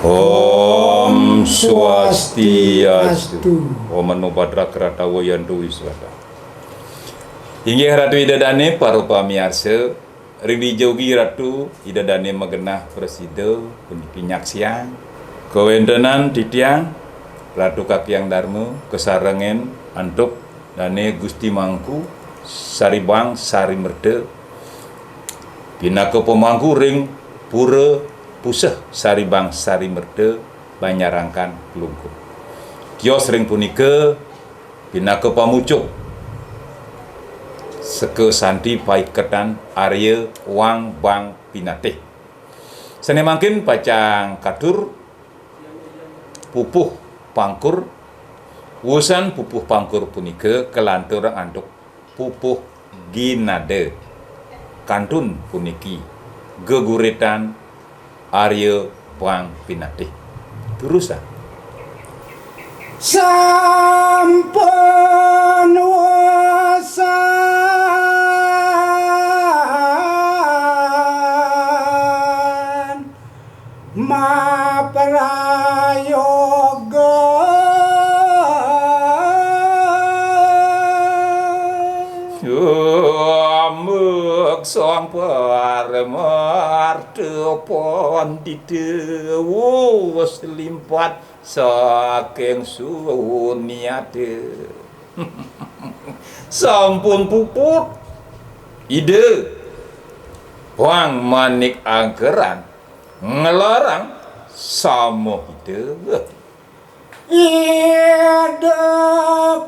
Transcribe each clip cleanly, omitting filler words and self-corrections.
Om Swastiastu. Om Mano Badra Kratawa Yantu Wiswata. Inggih Ratu Idadane para pamirsa, ring jogi Ratu Idadane magenah presida puniki nyaksian kawentenan titiang Ratu Kakyang Dharma kesarengen antuk dane Gusti Mangku Saribang Sarimerda pinaka pemangku ring pura Puseh Saribang Sarimerda Banyarangkan Klungkung. Kios ring punika pinaka pamucuk seke santi paiketan Arya Wang Bang Pinatih. Sene mangkin pacang katur pupuh pangkur wusan pupuh pangkur punika kelanturan antuk pupuh ginade kantun puniki geguritan Arya Wang Pinatih. Terusan sampun wasan maprayoga sang parmarta pandita wus limpat saking sunyate sampun puput ide Wang Manik Angkeran ngelarang samo ide ide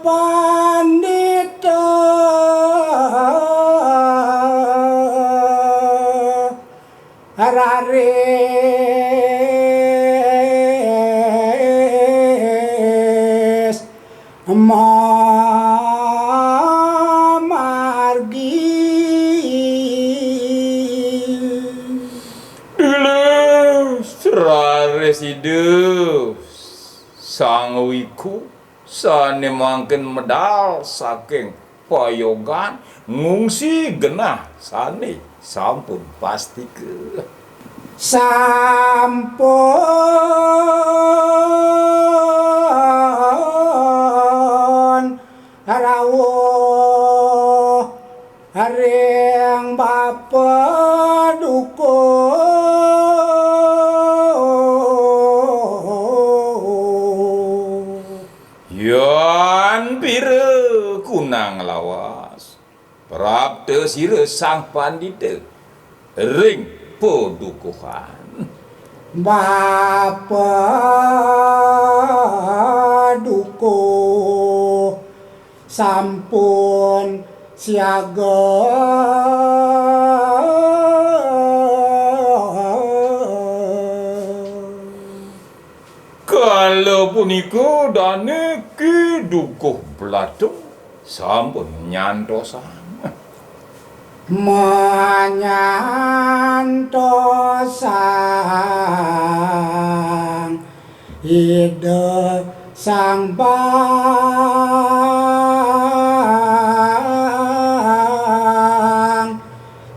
pandita Raris Mamargi Raris hidup sang wiku sane mangken medal saking payogan ngungsi genah sane sampun pasti ke sampun rawuh haring bapa dukun yan pira kunang lawas prapta sira sang pandita ring podukuhan bapa dukuh sampun siaga kalau punika dane ki dukuh blatung sampun nyantosan menyantosang ide sang bang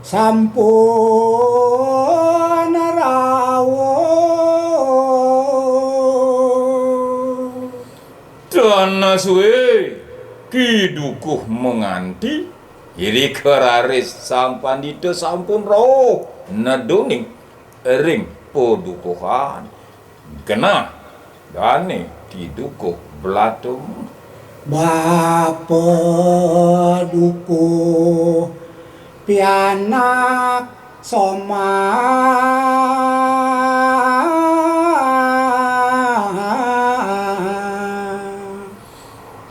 sampun rawuh dana suwe ki dukuh menganti iri keraris sang pandita sampun roh neduning ring podukuhan genah dane didukuh blatung bapa dukuh pianak soma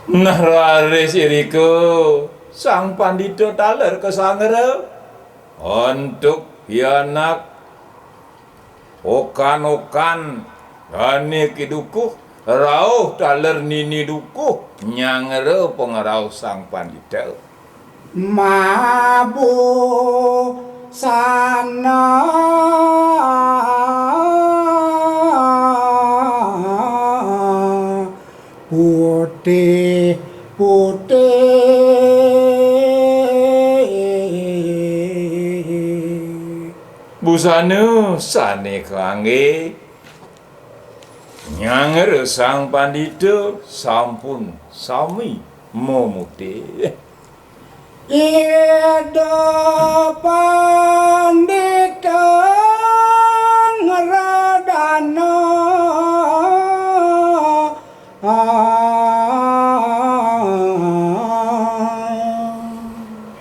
nah raris iriko sang pandita taler kesangera untuk pianak okan-okan dane kidukuh rauh taler nini dukuh nyangera pengerau sang pandita mabu sana putih busana sane kangge Nyanger sang pandita sampun sami momuti. Ida pandita ngradana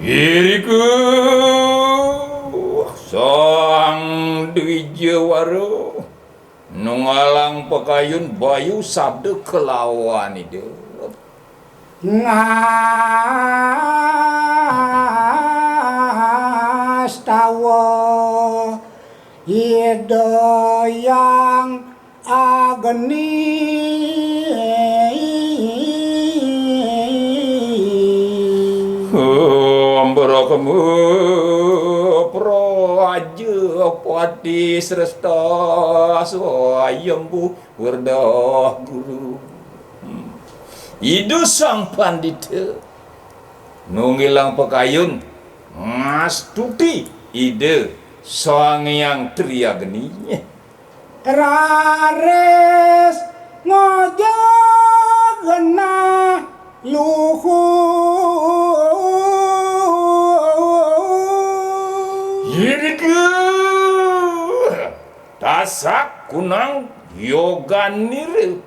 Iriku sang Dwijawara nungalang pekayun bayu sabda kelawan itu. ngastawa ida yang ageni Ambara kamu praja pati sresta swayambu werdah guru. Idu sang pandita nungilang pekayun ngastuti ide sang yang triageni rares ngojo genah luhur Yiriku tasak kunang yoga nire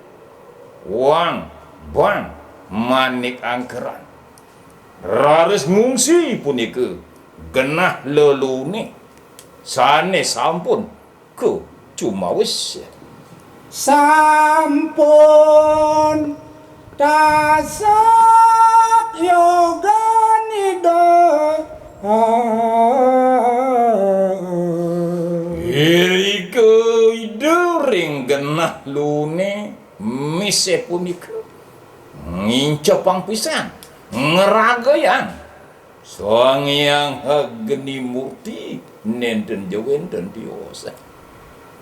wang bang manik angkeran raris ngungsi punika genah lelune sane sampun ke cuma wis sampun tasak yoga nida Iriku idering genah lune mise punika ngincapang pisan ngeragayan soang yang hageni murti nenten jawenten diosa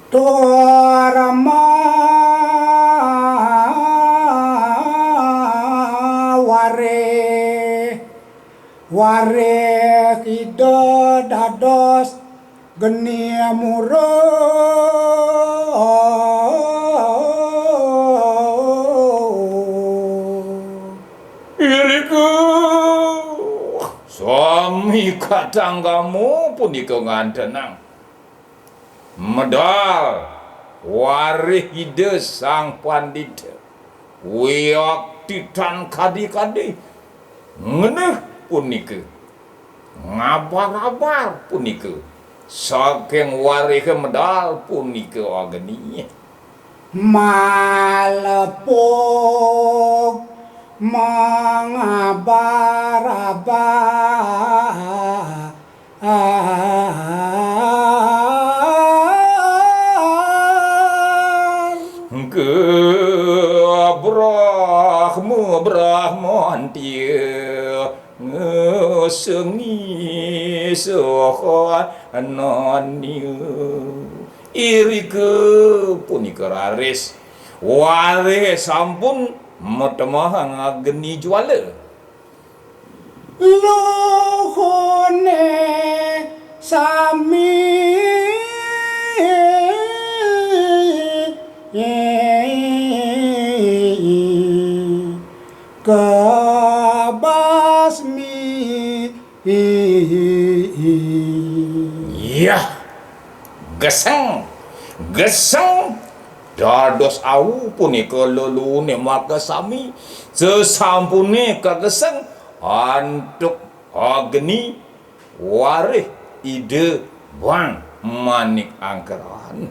Torama ware kida dados geni Iriku suami katanggamu punika ngantenang medal warih ide sang pandita wiak titan kadi-kadi ngeneh punika ngabar-ngabar punika saking warih medal punika ageni malepuk mengabar-abar ke Brahman dia ngesengi sohan nani iri ke punika raris waris sampun metemah ngageni juala luhune sami kebasmi iya geseng dados au punika lelune maka sami sesampune kageseng antuk ageni warih ide bang manik angkeran